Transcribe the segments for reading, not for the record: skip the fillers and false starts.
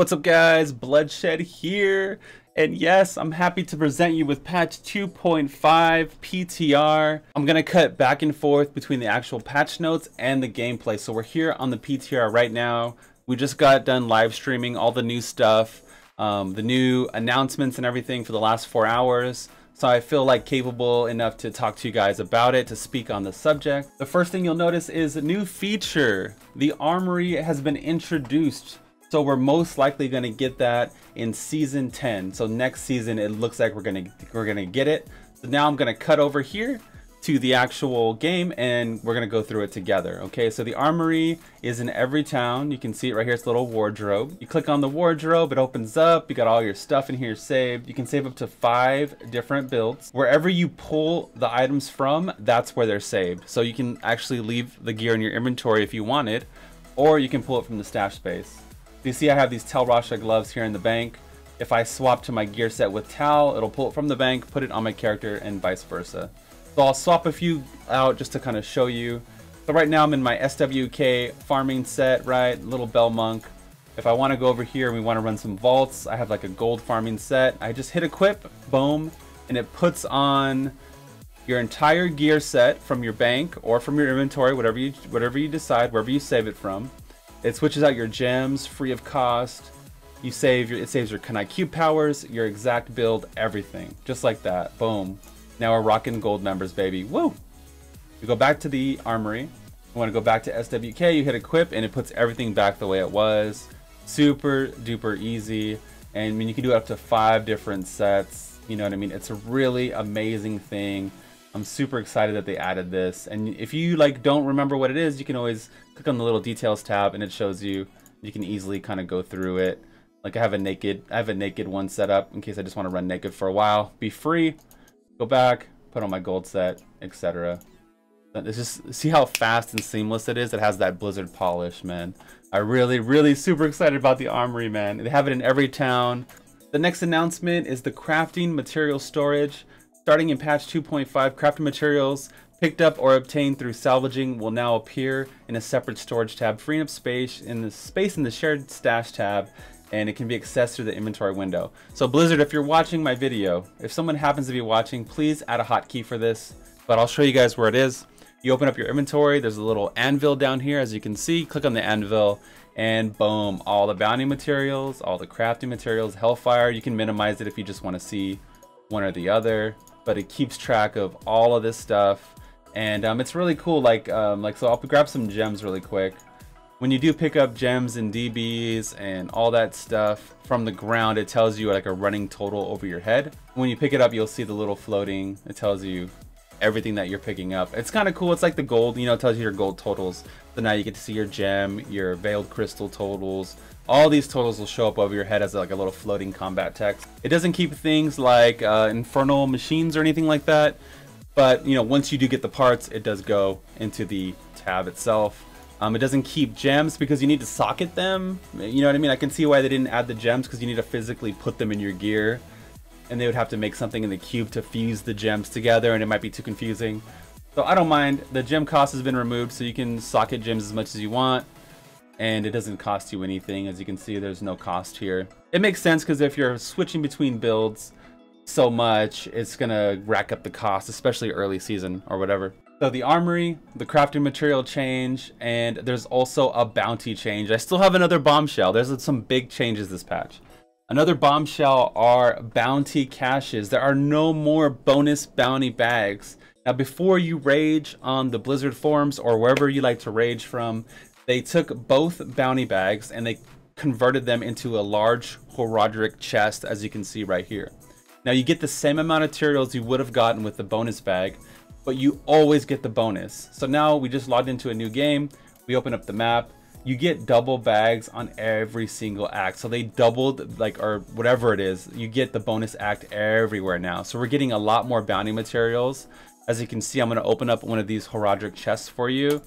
What's up guys, Bloodshed here, and yes, I'm happy to present you with patch 2.5 PTR. I'm gonna cut back and forth between the actual patch notes and the gameplay. So we're here on the PTR right now. We just got done live streaming all the new stuff, the new announcements and everything for the last 4 hours. So I feel like capable enough to talk to you guys about it, to speak on the subject. The first thing you'll notice is a new feature. The Armory has been introduced. So we're most likely going to get that in season 10. So next season, it looks like we're gonna get it. So now I'm going to cut over here to the actual game and we're going to go through it together. Okay, so the Armory is in every town. You can see it right here. It's a little wardrobe. You click on the wardrobe, it opens up. You got all your stuff in here saved. You can save up to 5 different builds. Wherever you pull the items from, that's where they're saved. So you can actually leave the gear in your inventory if you wanted, or you can pull it from the stash space. You see I have these Tal Rasha gloves here in the bank. If I swap to my gear set with Tal, it'll pull it from the bank, put it on my character, and vice versa. So I'll swap a few out just to kind of show you. So right now I'm in my SWK farming set, right? Little Bell Monk. If I want to go over here and we want to run some vaults, I have like a gold farming set. I just hit equip, boom, and it puts on your entire gear set from your bank or from your inventory, whatever you decide, wherever you save it from. It switches out your gems free of cost. It saves your Kontinuum powers, your exact build, everything. Just like that. Boom. Now we're rocking gold members, baby. Woo! You go back to the Armory. You want to go back to SWK, you hit equip, and it puts everything back the way it was. Super duper easy. And I mean, you can do up to 5 different sets. You know what I mean? It's a really amazing thing. I'm super excited that they added this, and if you like don't remember what it is, you can always click on the little details tab and it shows you. You can easily kind of go through it. Like I have a naked one set up in case I just want to run naked for a while. Be free, go back, put on my gold set, etc. It's just, see how fast and seamless it is. It has that Blizzard polish, man. I really super excited about the Armory, man. They have it in every town. The next announcement is the crafting material storage. Starting in patch 2.5, crafting materials picked up or obtained through salvaging will now appear in a separate storage tab, freeing up space in the shared stash tab, and it can be accessed through the inventory window. So Blizzard, if you're watching my video, if someone happens to be watching, please add a hotkey for this, but I'll show you guys where it is. You open up your inventory, there's a little anvil down here, as you can see. Click on the anvil, and boom, all the bounty materials, all the crafting materials, Hellfire. You can minimize it if you just want to see one or the other, but it keeps track of all of this stuff, and it's really cool. Like so I'll grab some gems really quick. When you do pick up gems and DBs and all that stuff from the ground, it tells you like a running total over your head. When you pick it up, you'll see the little floating. It tells you everything that you're picking up. It's kind of cool. It's like the gold, you know, it tells you your gold totals. So now you get to see your gem, your veiled crystal totals. All these totals will show up over your head as like a little floating combat text. It doesn't keep things like infernal machines or anything like that, but you know, once you do get the parts, it does go into the tab itself. It doesn't keep gems because you need to socket them. You know what I mean? I can see why they didn't add the gems, because you need to physically put them in your gear, and they would have to make something in the cube to fuse the gems together, and it might be too confusing. So I don't mind. The gem cost has been removed, so you can socket gems as much as you want. And it doesn't cost you anything. As you can see, there's no cost here. It makes sense because if you're switching between builds so much, it's gonna rack up the cost, especially early season or whatever. So the Armory, the crafting material change, and there's also a bounty change. I still have another bombshell. There's some big changes this patch. Another bombshell are bounty caches. There are no more bonus bounty bags. Now before you rage on the Blizzard forums or wherever you like to rage from, they took both bounty bags and they converted them into a large Horadric chest, as you can see right here. Now you get the same amount of materials you would have gotten with the bonus bag, but you always get the bonus. So now we just logged into a new game. We open up the map. You get double bags on every single act. So they doubled, like, or whatever it is. You get the bonus act everywhere now. So we're getting a lot more bounty materials. As you can see, I'm going to open up one of these Horadric chests for you.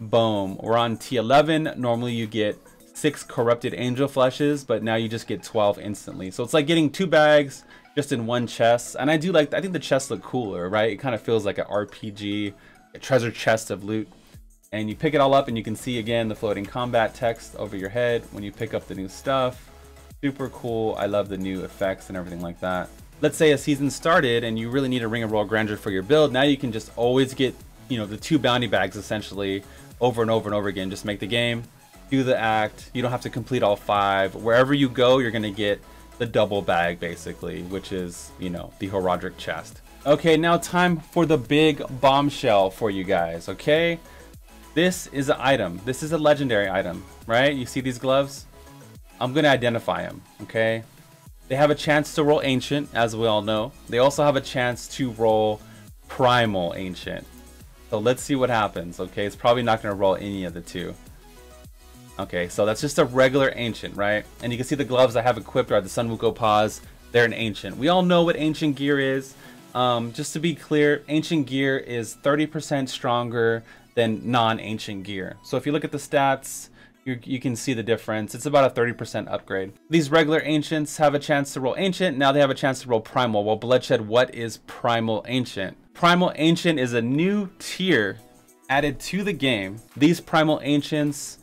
Boom, we're on T11. Normally you get 6 corrupted angel fleshes, but now you just get 12 instantly. So it's like getting 2 bags just in one chest. And I think the chests look cooler, right? It kind of feels like an RPG, a treasure chest of loot. And you pick it all up and you can see again the floating combat text over your head when you pick up the new stuff. Super cool. I love the new effects and everything like that. Let's say a season started and you really need a Ring of Royal Grandeur for your build. Now you can just always get, you know, the 2 bounty bags essentially over and over and over again. Just make the game, do the act. You don't have to complete all 5. Wherever you go, you're going to get the double bag basically, which is, you know, the Horadric chest. Okay, now time for the big bombshell for you guys, okay? This is an item. This is a legendary item, right? You see these gloves? I'm going to identify them, okay? They have a chance to roll Ancient, as we all know. They also have a chance to roll Primal Ancient. So let's see what happens, okay? It's probably not going to roll any of the 2. Okay, so that's just a regular Ancient, right? And you can see the gloves I have equipped are the Sun Wukong Paws. They're an Ancient. We all know what Ancient gear is. Just to be clear, Ancient gear is 30% stronger than non-Ancient gear. So if you look at the stats, you can see the difference. It's about a 30% upgrade. These regular Ancients have a chance to roll Ancient. Now they have a chance to roll Primal. Well, Bloodshed, what is Primal Ancient? Primal Ancient is a new tier added to the game. These Primal Ancients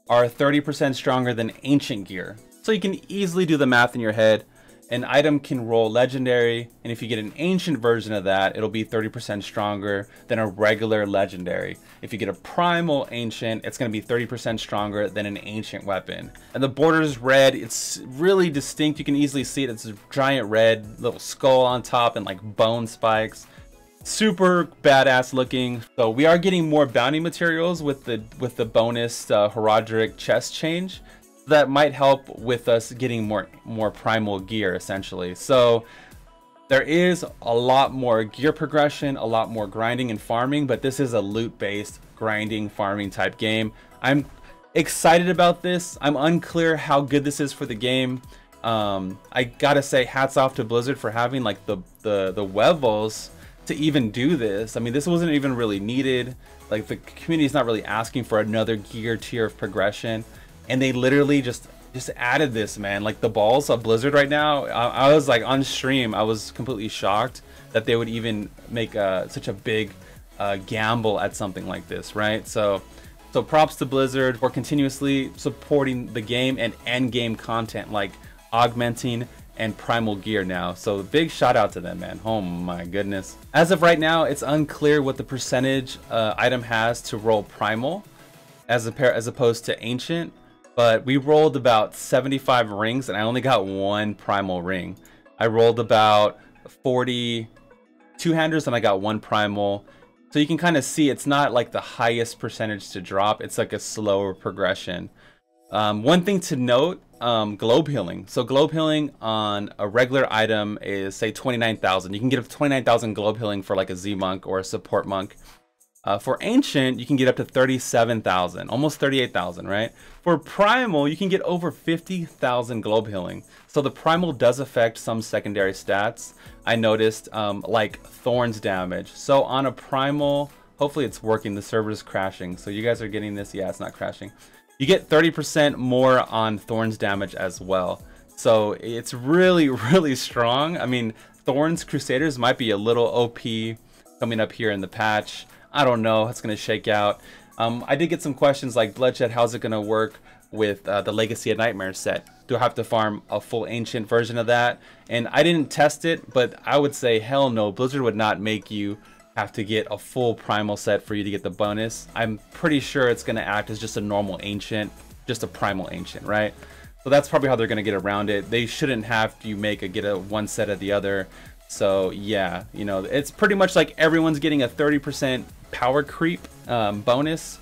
are 30% stronger than Ancient gear. So you can easily do the math in your head. An item can roll legendary, and if you get an ancient version of that, it'll be 30% stronger than a regular legendary. If you get a primal ancient, it's going to be 30% stronger than an ancient weapon. And the border is red. It's really distinct. You can easily see it. It's a giant red little skull on top and like bone spikes. Super badass looking. So we are getting more bounty materials with the bonus Horadric chest change. That might help with us getting more primal gear essentially. So there is a lot more gear progression, a lot more grinding and farming, but this is a loot based grinding farming type game. I'm excited about this. I'm unclear how good this is for the game. I gotta say hats off to Blizzard for having like the levels to even do this. I mean, this wasn't even really needed. Like the community is not really asking for another gear tier of progression. And they literally just added this, man. Like the balls of Blizzard right now, I was like on stream, I was completely shocked that they would even make such a big gamble at something like this, right? So props to Blizzard for continuously supporting the game and end game content like augmenting and primal gear now. So big shout out to them, man. Oh my goodness. As of right now, it's unclear what the percentage item has to roll primal as opposed to ancient. But we rolled about 75 rings and I only got 1 primal ring. I rolled about 40 two-handers and I got 1 primal. So you can kind of see it's not like the highest percentage to drop. It's like a slower progression. One thing to note, globe healing. So globe healing on a regular item is say 29,000. You can get 29,000 globe healing for like a Z monk or a support monk. For Ancient, you can get up to 37,000, almost 38,000, right? For Primal, you can get over 50,000 globe healing. So the Primal does affect some secondary stats. I noticed like Thorns damage. So on a Primal, hopefully it's working. The server is crashing. So you guys are getting this? Yeah, it's not crashing. You get 30% more on Thorns damage as well. So it's really, really strong. I mean, Thorns Crusaders might be a little OP coming up here in the patch. I don't know. It's going to shake out. I did get some questions like, Bloodshed, how's it going to work with the Legacy of Nightmares set? Do I have to farm a full ancient version of that? And I didn't test it, but I would say, hell no. Blizzard would not make you have to get a full primal set for you to get the bonus. I'm pretty sure it's going to act as just a normal ancient, just a primal ancient, right? So that's probably how they're going to get around it. They shouldn't have to get a one set of the other. So yeah, you know, it's pretty much like everyone's getting a 30% power creep bonus.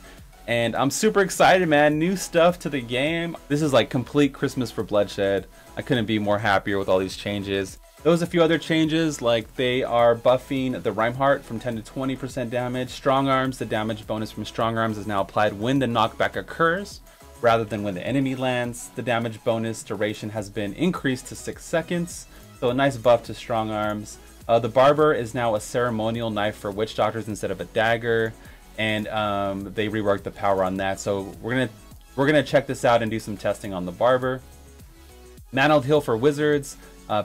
And I'm super excited, man. New stuff to the game. This is like complete Christmas for Bloodshed. I couldn't be more happier with all these changes. There was a few other changes, like they are buffing the Reinhardt from 10 to 20% damage. Strong Arms, the damage bonus from Strong Arms is now applied when the knockback occurs, rather than when the enemy lands. The damage bonus duration has been increased to 6 seconds. So a nice buff to Strong Arms. The Barber is now a ceremonial knife for Witch Doctors instead of a dagger. And they reworked the power on that. So we're gonna check this out and do some testing on the Barber. Mantled Heal for Wizards.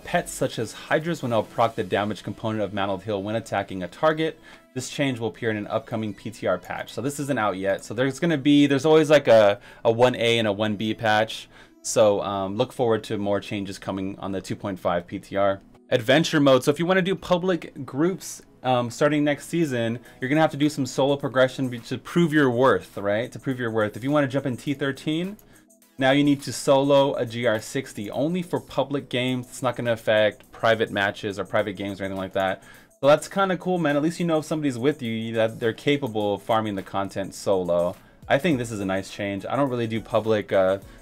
Pets such as Hydras will now proc the damage component of Mantled Heal when attacking a target. This change will appear in an upcoming PTR patch. So this isn't out yet. So there's always like a 1A and a 1B patch. So look forward to more changes coming on the 2.5 PTR. Adventure mode. So if you want to do public groups starting next season, you're going to have to do some solo progression to prove your worth, right? To prove your worth. If you want to jump in T13, now you need to solo a GR60 only for public games. It's not going to affect private matches or private games or anything like that. So that's kind of cool, man. At least you know if somebody's with you, that they're capable of farming the content solo. I think this is a nice change. I don't really do public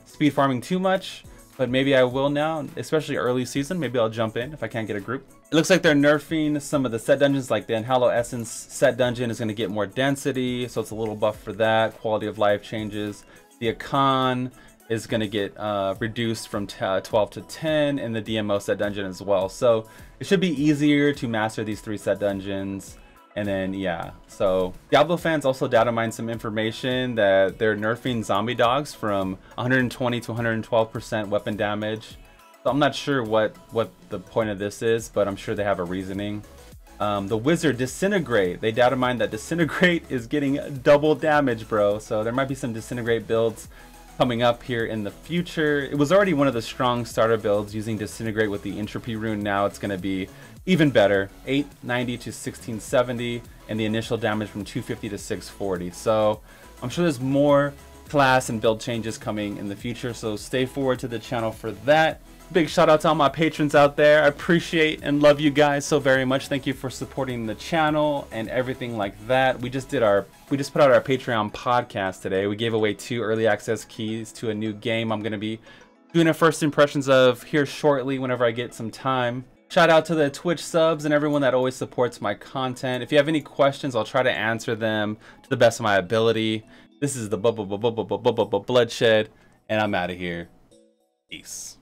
speed farming too much, but maybe I will now, especially early season. Maybe I'll jump in if I can't get a group. It looks like they're nerfing some of the set dungeons, like the Unhallowed Essence set dungeon is going to get more density, so it's a little buff for that. Quality of life changes. The Icon is going to get reduced from 12 to 10 in the DMO set dungeon as well. So it should be easier to master these 3 set dungeons. And then, yeah, so Diablo fans also data mined some information that they're nerfing zombie dogs from 120 to 112% weapon damage. So I'm not sure what the point of this is, but I'm sure they have a reasoning. The wizard Disintegrate, they data mined that Disintegrate is getting double damage, bro. So there might be some Disintegrate builds coming up here in the future. It was already one of the strong starter builds using Disintegrate with the Entropy rune. Now it's going to be even better, 890 to 1670, and the initial damage from 250 to 640. So I'm sure there's more class and build changes coming in the future, so stay forward to the channel for that. Big shout out to all my patrons out there. I appreciate and love you guys so very much. Thank you for supporting the channel and everything like that. We just put out our Patreon podcast today. We gave away 2 early access keys to a new game I'm going to be doing a first impressions of here shortly whenever I get some time. Shout out to the Twitch subs and everyone that always supports my content. If you have any questions, I'll try to answer them to the best of my ability. This is the Bloodshed, and I'm out of here. Peace.